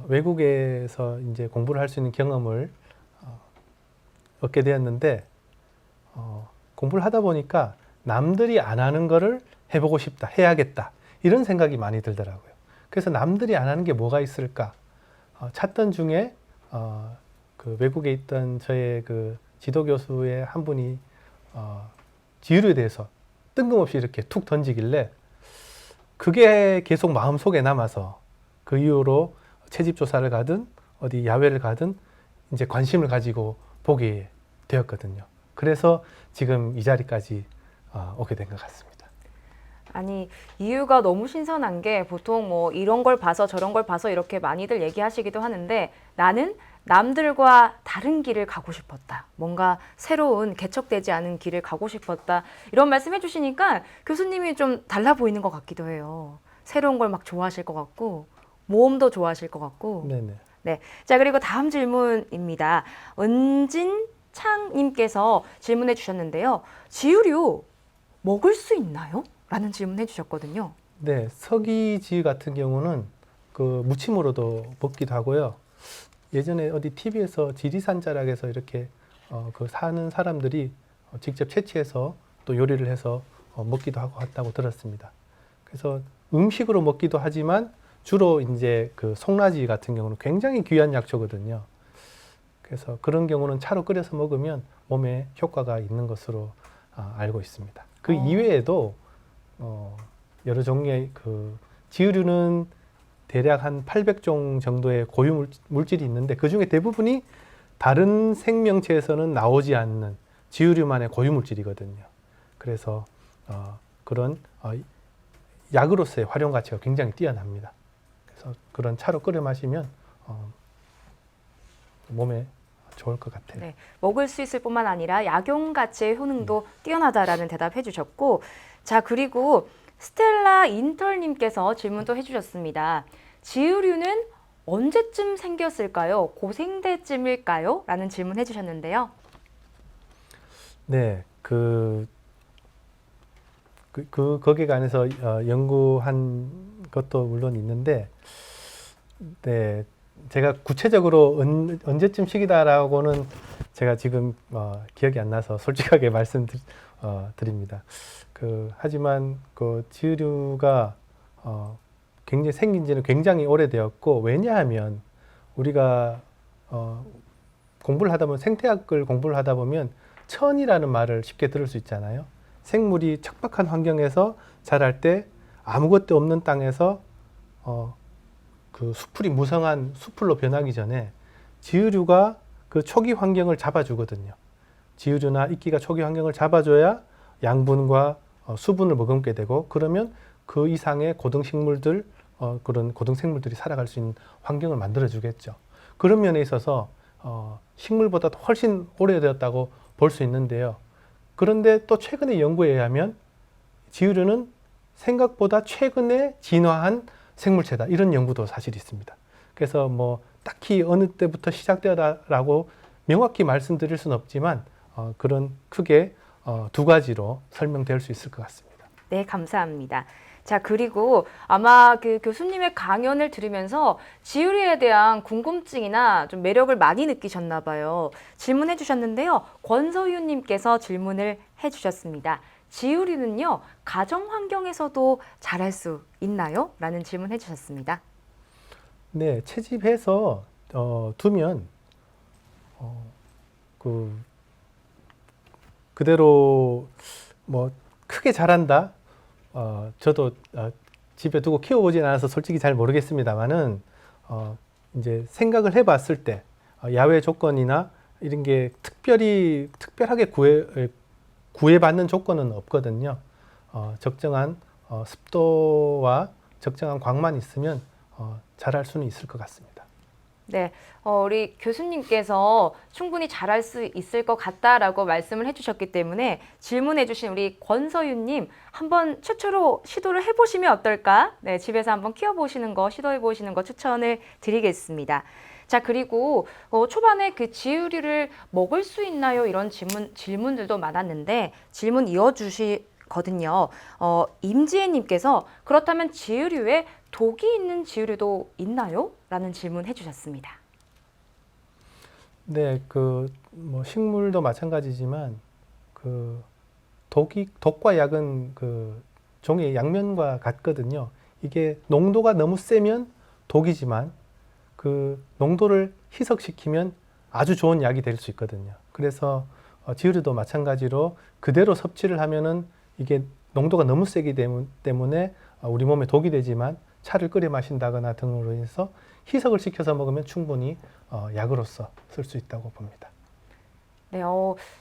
외국에서 이제 공부를 할 수 있는 경험을 얻게 되었는데 공부를 하다 보니까 남들이 안 하는 거를 해보고 싶다, 해야겠다 이런 생각이 많이 들더라고요. 그래서 남들이 안 하는 게 뭐가 있을까 찾던 중에 그 외국에 있던 저의 그 지도 교수의 한 분이 지우류에 대해서 뜬금없이 이렇게 툭 던지길래 그게 계속 마음속에 남아서 그 이후로 채집 조사를 가든 어디 야외를 가든 이제 관심을 가지고 보게 되었거든요. 그래서 지금 이 자리까지 오게 된 것 같습니다. 아니, 이유가 너무 신선한 게 보통 뭐 이런 걸 봐서 저런 걸 봐서 이렇게 많이들 얘기하시기도 하는데 나는 남들과 다른 길을 가고 싶었다. 뭔가 새로운 개척되지 않은 길을 가고 싶었다. 이런 말씀 해주시니까 교수님이 좀 달라 보이는 것 같기도 해요. 새로운 걸 막 좋아하실 것 같고 모험도 좋아하실 것 같고. 네네. 네. 자, 그리고 다음 질문입니다. 은진창님께서 질문해 주셨는데요. 지우류 먹을 수 있나요? 라는 질문해 주셨거든요. 네, 서기지 같은 경우는 그 무침으로도 먹기도 하고요. 예전에 어디 TV에서 지리산 자락에서 이렇게 그 사는 사람들이 직접 채취해서 또 요리를 해서 먹기도 하고 했다고 들었습니다. 그래서 음식으로 먹기도 하지만 주로 이제 그 송라지 같은 경우는 굉장히 귀한 약초거든요. 그래서 그런 경우는 차로 끓여서 먹으면 몸에 효과가 있는 것으로 알고 있습니다. 그 이외에도 여러 종류의 그 지우류는 대략 한 800종 정도의 고유 물질이 있는데 그 중에 대부분이 다른 생명체에서는 나오지 않는 지우류만의 고유 물질이거든요. 그래서 그런 약으로서의 활용 가치가 굉장히 뛰어납니다. 그래서 그런 차로 끓여 마시면 몸에 좋을 것 같아요. 네, 먹을 수 있을 뿐만 아니라 약용 가치의 효능도 뛰어나다라는 대답해 주셨고, 자, 그리고 스텔라 인털님께서 질문도 해주셨습니다. 지우류는 언제쯤 생겼을까요? 고생대쯤일까요? 라는 질문 해주셨는데요. 네, 거기에 관해서 연구한 것도 물론 있는데, 네, 제가 구체적으로 언제쯤 시기다라고는 제가 지금 기억이 안 나서 솔직하게 말씀드립니다. 하지만 그 지우류가 굉장히 생긴 지는 굉장히 오래되었고, 왜냐하면 우리가 공부를 하다 보면 생태학을 공부를 하다 보면 천이라는 말을 쉽게 들을 수 있잖아요. 생물이 척박한 환경에서 자랄 때 아무것도 없는 땅에서 그 수풀이 무성한 수풀로 변하기 전에 지우류가 그 초기 환경을 잡아주거든요. 지우류나 이끼가 초기 환경을 잡아줘야 양분과 수분을 머금게 되고, 그러면 그 이상의 고등식물들, 그런 고등생물들이 살아갈 수 있는 환경을 만들어주겠죠. 그런 면에 있어서 식물보다 훨씬 오래되었다고 볼 수 있는데요. 그런데 또 최근의 연구에 의하면 지우류는 생각보다 최근에 진화한 생물체다. 이런 연구도 사실 있습니다. 그래서 뭐 딱히 어느 때부터 시작되었다라고 명확히 말씀드릴 수는 없지만 그런 크게 두 가지로 설명될 수 있을 것 같습니다. 네, 감사합니다. 자, 그리고 아마 그 교수님의 강연을 들으면서 지우리에 대한 궁금증이나 좀 매력을 많이 느끼셨나 봐요. 질문해 주셨는데요. 권서윤님께서 질문을 해 주셨습니다. 지우리는요, 가정 환경에서도 자랄 수 있나요? 라는 질문 해 주셨습니다. 네, 채집해서 두면 그대로 뭐 크게 자란다. 저도 집에 두고 키워보진 않아서 솔직히 잘 모르겠습니다만은 이제 생각을 해봤을 때 야외 조건이나 이런 게 특별하게 구애받는 조건은 없거든요. 적정한 습도와 적정한 광만 있으면 자랄 수는 있을 것 같습니다. 네, 우리 교수님께서 충분히 잘할 수 있을 것 같다라고 말씀을 해주셨기 때문에 질문해주신 우리 권서윤님 한번 최초로 시도를 해보시면 어떨까? 네, 집에서 한번 키워보시는 거, 시도해보시는 거 추천을 드리겠습니다. 자, 그리고 초반에 그 지우리를 먹을 수 있나요? 이런 질문들도 많았는데 질문 이어주시거든요. 임지혜님께서 그렇다면 지우류에 독이 있는 지우류도 있나요? 라는 질문 해주셨습니다. 네, 뭐 식물도 마찬가지지만 독과 약은 종의 양면과 같거든요. 이게 농도가 너무 세면 독이지만 그 농도를 희석시키면 아주 좋은 약이 될 수 있거든요. 그래서 지우류도 마찬가지로 그대로 섭취를 하면은 이게 농도가 너무 세기 때문에 우리 몸에 독이 되지만 차를 끓여 마신다거나 등으로 해서 희석을 시켜서 먹으면 충분히 약으로서 쓸 수 있다고 봅니다. 네,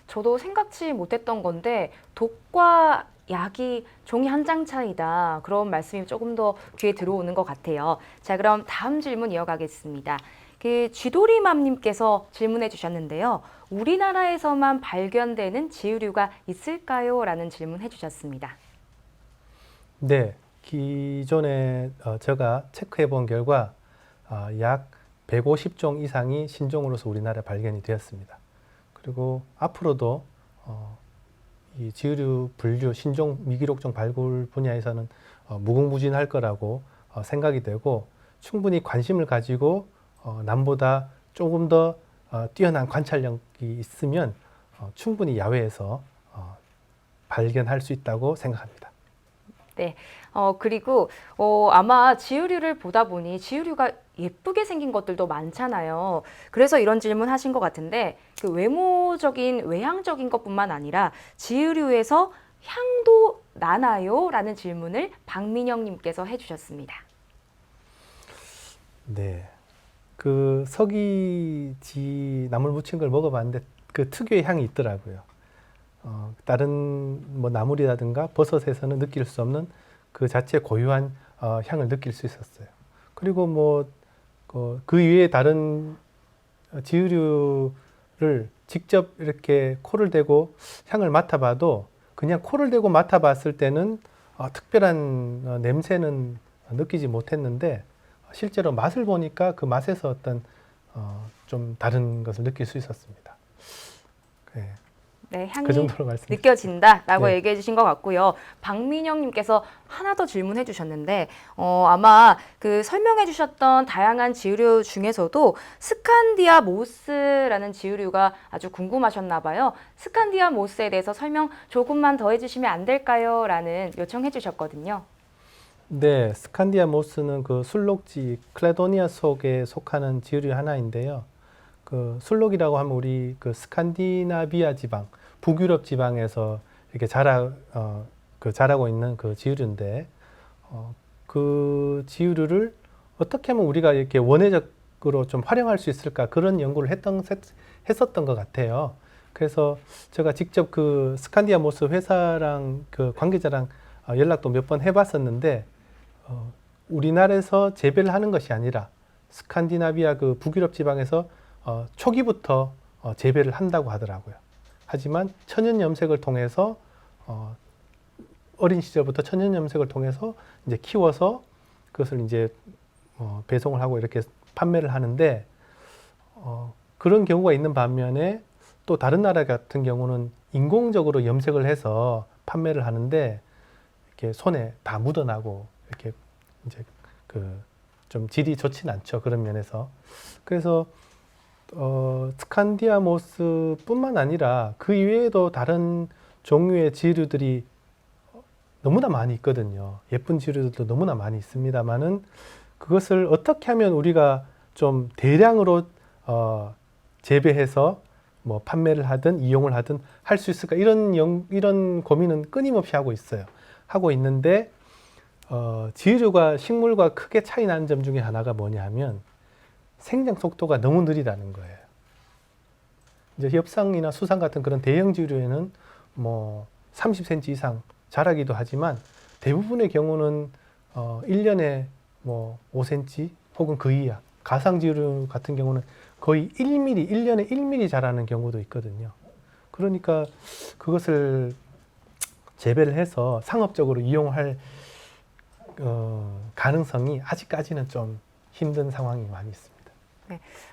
저도 생각지 못했던 건데 독과 약이 종이 한 장 차이다. 그런 말씀이 조금 더 귀에 들어오는 것 같아요. 자, 그럼 다음 질문 이어가겠습니다. 그 쥐도리맘님께서 질문해 주셨는데요. 우리나라에서만 발견되는 지우류가 있을까요? 라는 질문해 주셨습니다. 네, 기존에 제가 체크해 본 결과 약 150종 이상이 신종으로서 우리나라에 발견이 되었습니다. 그리고 앞으로도 이 지우류 분류 신종 미기록종 발굴 분야에서는 무궁무진할 거라고 생각이 되고 충분히 관심을 가지고 남보다 조금 더 뛰어난 관찰력이 있으면 충분히 야외에서 발견할 수 있다고 생각합니다. 네, 그리고 아마 지우류를 보다 보니 지우류가 예쁘게 생긴 것들도 많잖아요. 그래서 이런 질문 하신 것 같은데 그 외향적인 것뿐만 아니라 지우류에서 향도 나나요? 라는 질문을 박민영님께서 해주셨습니다. 네, 그 서기지 나물 무친 걸 먹어봤는데 그 특유의 향이 있더라고요. 다른 뭐 나물이라든가 버섯에서는 느낄 수 없는 그 자체 고유한 향을 느낄 수 있었어요. 그리고 뭐 그 이외에 다른 지유류를 직접 이렇게 코를 대고 향을 맡아봐도 그냥 코를 대고 맡아봤을 때는 특별한 냄새는 느끼지 못했는데 실제로 맛을 보니까 그 맛에서 어떤 좀 다른 것을 느낄 수 있었습니다. 네. 네, 향이 그 정도로 말씀드릴게요. 느껴진다라고 네. 얘기해 주신 것 같고요. 박민영님께서 하나 더 질문해 주셨는데 아마 그 설명해 주셨던 다양한 지우류 중에서도 스칸디아 모스라는 지우류가 아주 궁금하셨나 봐요. 스칸디아 모스에 대해서 설명 조금만 더 해주시면 안 될까요? 라는 요청해 주셨거든요. 네, 스칸디아 모스는 그 술록지 클레도니아 속에 속하는 지류 하나인데요. 그 술록이라고 하면 우리 그 스칸디나비아 지방, 북유럽 지방에서 이렇게 자라고 있는 그 지류인데, 그 지류를 어떻게 하면 우리가 이렇게 원회적으로 좀 활용할 수 있을까 그런 연구를 했었던 것 같아요. 그래서 제가 직접 그 스칸디아 모스 회사랑 그 관계자랑 연락도 몇 번 해봤었는데, 우리나라에서 재배를 하는 것이 아니라 스칸디나비아 그 북유럽 지방에서 초기부터 재배를 한다고 하더라고요. 하지만 천연 염색을 통해서 어린 시절부터 천연 염색을 통해서 이제 키워서 그것을 이제 배송을 하고 이렇게 판매를 하는데 그런 경우가 있는 반면에 또 다른 나라 같은 경우는 인공적으로 염색을 해서 판매를 하는데 이렇게 손에 다 묻어나고 이렇게 이제 그 좀 질이 좋진 않죠. 그런 면에서. 그래서 스칸디아모스뿐만 아니라 그 이외에도 다른 종류의 지류들이 너무나 많이 있거든요. 예쁜 지류들도 너무나 많이 있습니다만은 그것을 어떻게 하면 우리가 좀 대량으로 재배해서 뭐 판매를 하든 이용을 하든 할 수 있을까 이런 고민은 끊임없이 하고 있어요. 하고 있는데 지류가 식물과 크게 차이 나는 점 중에 하나가 뭐냐 하면 생장 속도가 너무 느리다는 거예요. 이제 협상이나 수상 같은 그런 대형 지류에는 뭐 30cm 이상 자라기도 하지만 대부분의 경우는 1년에 뭐 5cm 혹은 그 이하. 가상지류 같은 경우는 거의 1mm, 1년에 1mm 자라는 경우도 있거든요. 그러니까 그것을 재배를 해서 상업적으로 이용할 가능성이 아직까지는 좀 힘든 상황이 많이 있습니다.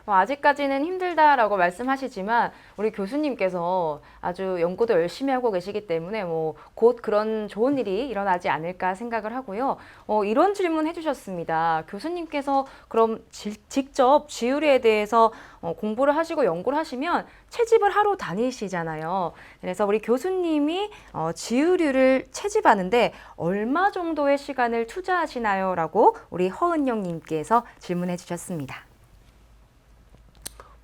아직까지는 힘들다라고 말씀하시지만 우리 교수님께서 아주 연구도 열심히 하고 계시기 때문에 뭐 곧 그런 좋은 일이 일어나지 않을까 생각을 하고요. 이런 질문 해주셨습니다. 교수님께서 그럼 직접 지유류에 대해서 공부를 하시고 연구를 하시면 채집을 하러 다니시잖아요. 그래서 우리 교수님이 지유류를 채집하는데 얼마 정도의 시간을 투자하시나요? 라고 우리 허은영님께서 질문해 주셨습니다.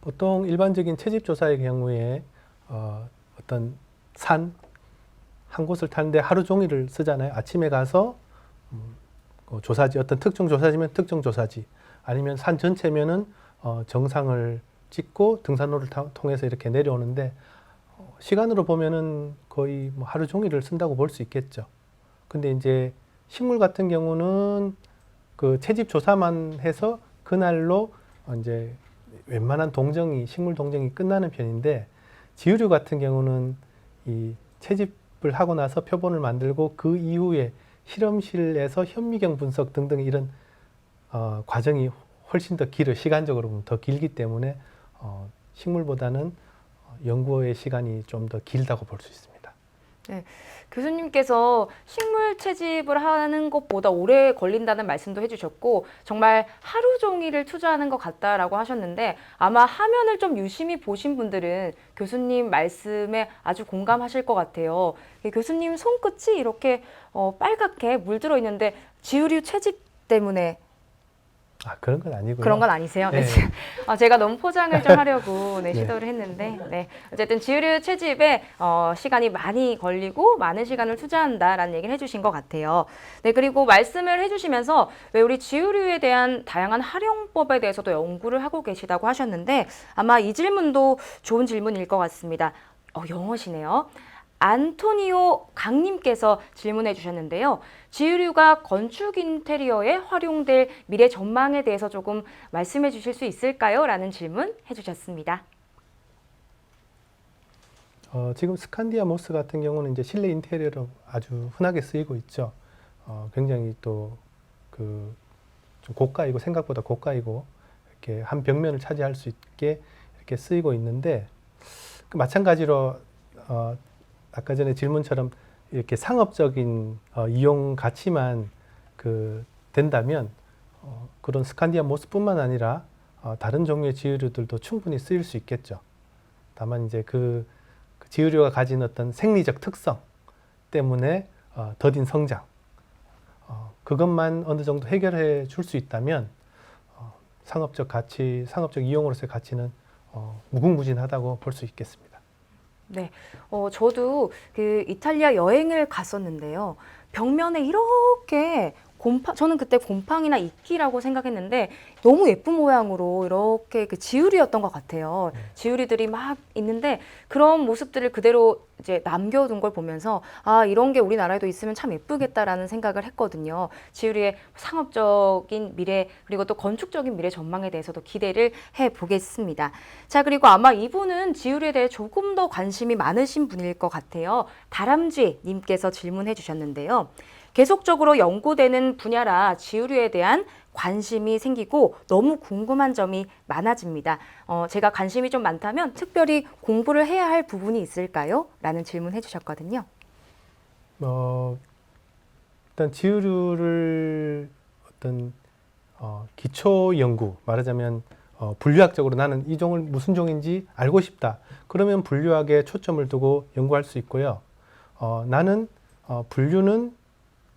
보통 일반적인 채집 조사의 경우에 어떤 산 한 곳을 타는데 하루 종일을 쓰잖아요. 아침에 가서 조사지, 어떤 특정 조사지면 특정 조사지, 아니면 산 전체면은 정상을 찍고 등산로를 통해서 이렇게 내려오는데 시간으로 보면은 거의 뭐 하루 종일을 쓴다고 볼 수 있겠죠. 근데 이제 식물 같은 경우는 그 채집 조사만 해서 그날로 이제 웬만한 동정이, 식물 동정이 끝나는 편인데 지유류 같은 경우는 이 채집을 하고 나서 표본을 만들고 그 이후에 실험실에서 현미경 분석 등등 이런 과정이 훨씬 더 길어, 시간적으로 보면 더 길기 때문에 식물보다는 연구의 시간이 좀 더 길다고 볼 수 있습니다. 네, 교수님께서 식물 채집을 하는 것보다 오래 걸린다는 말씀도 해주셨고 정말 하루 종일을 투자하는 것 같다라고 하셨는데 아마 화면을 좀 유심히 보신 분들은 교수님 말씀에 아주 공감하실 것 같아요. 교수님 손끝이 이렇게 빨갛게 물들어 있는데 지유류 채집 때문에 그런 건 아니고요. 그런 건 아니세요? 네. 네. 제가 너무 포장을 좀 하려고 네. 시도를 했는데, 네. 어쨌든 지유류 채집에 시간이 많이 걸리고 많은 시간을 투자한다라는 얘기를 해주신 것 같아요. 네, 그리고 말씀을 해주시면서 왜 우리 지유류에 대한 다양한 활용법에 대해서도 연구를 하고 계시다고 하셨는데 아마 이 질문도 좋은 질문일 것 같습니다. 영어시네요. 안토니오 강님께서 질문해 주셨는데요. 지유류가 건축 인테리어에 활용될 미래 전망에 대해서 조금 말씀해 주실 수 있을까요? 라는 질문 해주셨습니다. 지금 스칸디아 모스 같은 경우는 이제 실내 인테리어로 아주 흔하게 쓰이고 있죠. 굉장히 또 좀 고가이고 생각보다 고가이고 이렇게 한 벽면을 차지할 수 있게 이렇게 쓰이고 있는데 마찬가지로 아까 전에 질문처럼 이렇게 상업적인 이용 가치만 된다면 그런 스칸디아 모스뿐만 아니라 다른 종류의 지유류들도 충분히 쓰일 수 있겠죠. 다만 이제 그 지유류가 가진 어떤 생리적 특성 때문에 더딘 성장 그것만 어느 정도 해결해 줄 수 있다면 상업적 가치, 상업적 이용으로서의 가치는 무궁무진하다고 볼 수 있겠습니다. 네, 저도 그 이탈리아 여행을 갔었는데요. 벽면에 이렇게 저는 그때 곰팡이나 이끼라고 생각했는데 너무 예쁜 모양으로 이렇게 그 지우리였던 것 같아요. 지우리들이 막 있는데 그런 모습들을 그대로 이제 남겨둔 걸 보면서 아, 이런 게 우리나라에도 있으면 참 예쁘겠다라는 생각을 했거든요. 지우리의 상업적인 미래 그리고 또 건축적인 미래 전망에 대해서도 기대를 해보겠습니다. 자, 그리고 아마 이분은 지우리에 대해 조금 더 관심이 많으신 분일 것 같아요. 다람쥐 님께서 질문해 주셨는데요. 계속적으로 연구되는 분야라 지우리에 대한 관심이 생기고 너무 궁금한 점이 많아집니다. 제가 관심이 좀 많다면 특별히 공부를 해야 할 부분이 있을까요? 라는 질문해 주셨거든요. 일단 지우류를 어떤 기초 연구, 말하자면 분류학적으로 나는 이 종을 무슨 종인지 알고 싶다. 그러면 분류학에 초점을 두고 연구할 수 있고요. 나는 분류는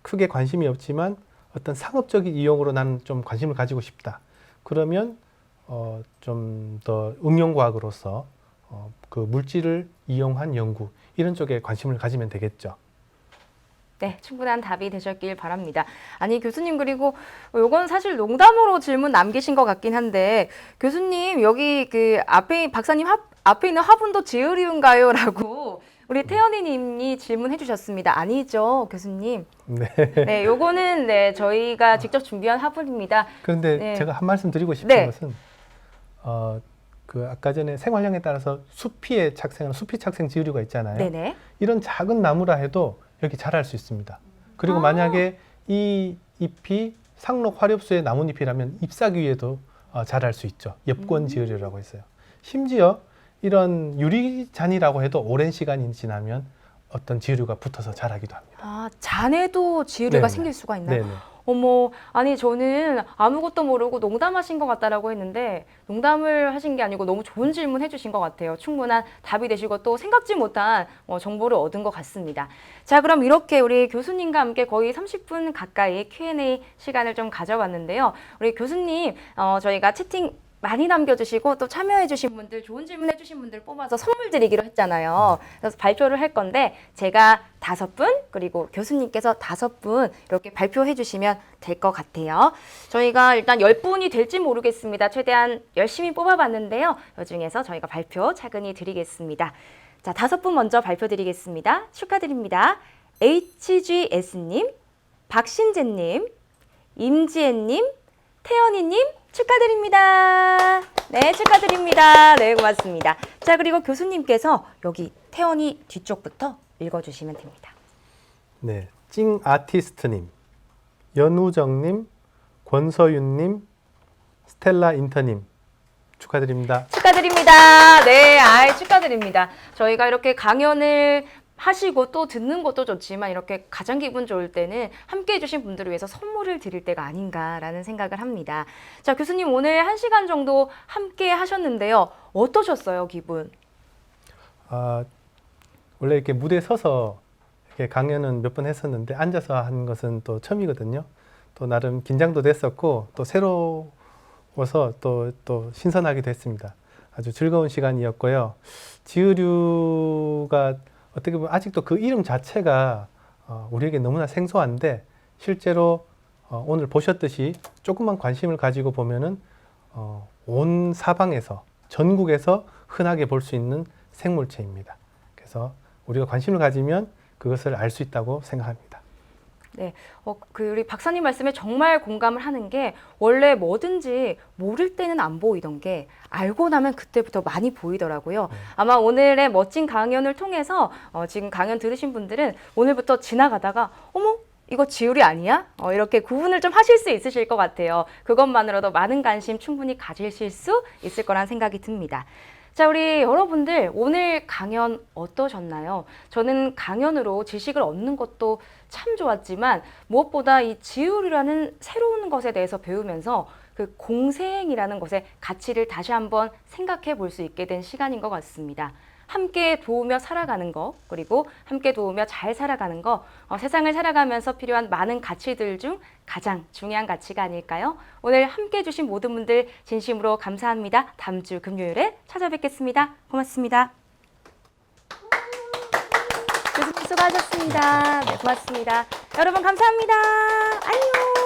크게 관심이 없지만 어떤 상업적인 이용으로 나는 좀 관심을 가지고 싶다. 그러면 좀 더 응용과학으로서 그 물질을 이용한 연구 이런 쪽에 관심을 가지면 되겠죠. 네, 충분한 답이 되셨길 바랍니다. 아니, 교수님, 그리고 요건 사실 농담으로 질문 남기신 것 같긴 한데, 교수님, 여기 그 앞에, 박사님 앞에 있는 화분도 지으리운가요? 라고 우리 태연이 님이 질문해 주셨습니다. 아니죠, 교수님. 네. 네, 요거는 네, 저희가 직접 준비한 화분입니다. 그런데 네. 제가 한 말씀 드리고 싶은 네. 것은 그 아까 전에 생활량에 따라서 수피 착생 지으류가 있잖아요. 네네. 이런 작은 나무라 해도 여기 자랄 수 있습니다. 그리고 만약에 이 잎이 상록 화렵수의 나뭇잎이라면 잎사귀 위에도 자랄 수 있죠. 엽권 지으류라고 있어요. 심지어 이런 유리잔이라고 해도 오랜 시간이 지나면 어떤 지으류가 붙어서 자라기도 합니다. 아, 잔에도 지으류가 네네. 생길 수가 있나요? 네네. 어머, 아니 저는 아무것도 모르고 농담하신 것 같다라고 했는데 농담을 하신 게 아니고 너무 좋은 질문 해주신 것 같아요. 충분한 답이 되시고 또 생각지 못한 정보를 얻은 것 같습니다. 자, 그럼 이렇게 우리 교수님과 함께 거의 30분 가까이 Q&A 시간을 좀 가져봤는데요. 우리 교수님, 저희가 채팅 많이 남겨주시고 또 참여해주신 분들, 좋은 질문해주신 분들 뽑아서 선물 드리기로 했잖아요. 그래서 발표를 할 건데 제가 5분 그리고 교수님께서 5분 이렇게 발표해주시면 될 것 같아요. 저희가 일단 10분이 될지 모르겠습니다. 최대한 열심히 뽑아봤는데요. 이 중에서 저희가 발표 차근히 드리겠습니다. 자, 5분 먼저 발표드리겠습니다. 축하드립니다. HGS님, 박신재님, 임지혜님, 태연이님, 축하드립니다. 네, 축하드립니다. 네, 고맙습니다. 자, 그리고 교수님께서 여기 태연이 뒤쪽부터 읽어주시면 됩니다. 네, 찡 아티스트님, 연우정님, 권서윤님, 스텔라 인터님 축하드립니다. 축하드립니다. 네, 축하드립니다. 저희가 이렇게 강연을 하시고 또 듣는 것도 좋지만 이렇게 가장 기분 좋을 때는 함께 해주신 분들을 위해서 선물을 드릴 때가 아닌가라는 생각을 합니다. 자, 교수님 오늘 1시간 정도 함께 하셨는데요. 어떠셨어요, 기분? 원래 이렇게 무대에 서서 이렇게 강연은 몇 번 했었는데 앉아서 한 것은 또 처음이거든요. 또 나름 긴장도 됐었고 또 새로워서 또 신선하기도 했습니다. 아주 즐거운 시간이었고요. 지으류가 어떻게 보면 아직도 그 이름 자체가 우리에게 너무나 생소한데 실제로 오늘 보셨듯이 조금만 관심을 가지고 보면은 온 사방에서 전국에서 흔하게 볼 수 있는 생물체입니다. 그래서 우리가 관심을 가지면 그것을 알 수 있다고 생각합니다. 네, 우리 박사님 말씀에 정말 공감을 하는 게 원래 뭐든지 모를 때는 안 보이던 게 알고 나면 그때부터 많이 보이더라고요. 아마 오늘의 멋진 강연을 통해서 지금 강연 들으신 분들은 오늘부터 지나가다가 어머? 이거 지우리 아니야? 이렇게 구분을 좀 하실 수 있으실 것 같아요. 그것만으로도 많은 관심 충분히 가지실 수 있을 거란 생각이 듭니다. 자, 우리 여러분들 오늘 강연 어떠셨나요? 저는 강연으로 지식을 얻는 것도 참 좋았지만 무엇보다 이 지우리라는 새로운 것에 대해서 배우면서 그 공생이라는 것의 가치를 다시 한번 생각해 볼 수 있게 된 시간인 것 같습니다. 함께 도우며 살아가는 거, 그리고 함께 도우며 잘 살아가는 거, 세상을 살아가면서 필요한 많은 가치들 중 가장 중요한 가치가 아닐까요? 오늘 함께 해주신 모든 분들 진심으로 감사합니다. 다음 주 금요일에 찾아뵙겠습니다. 고맙습니다. 교수님 수고하셨습니다. 네, 고맙습니다. 여러분 감사합니다. 안녕.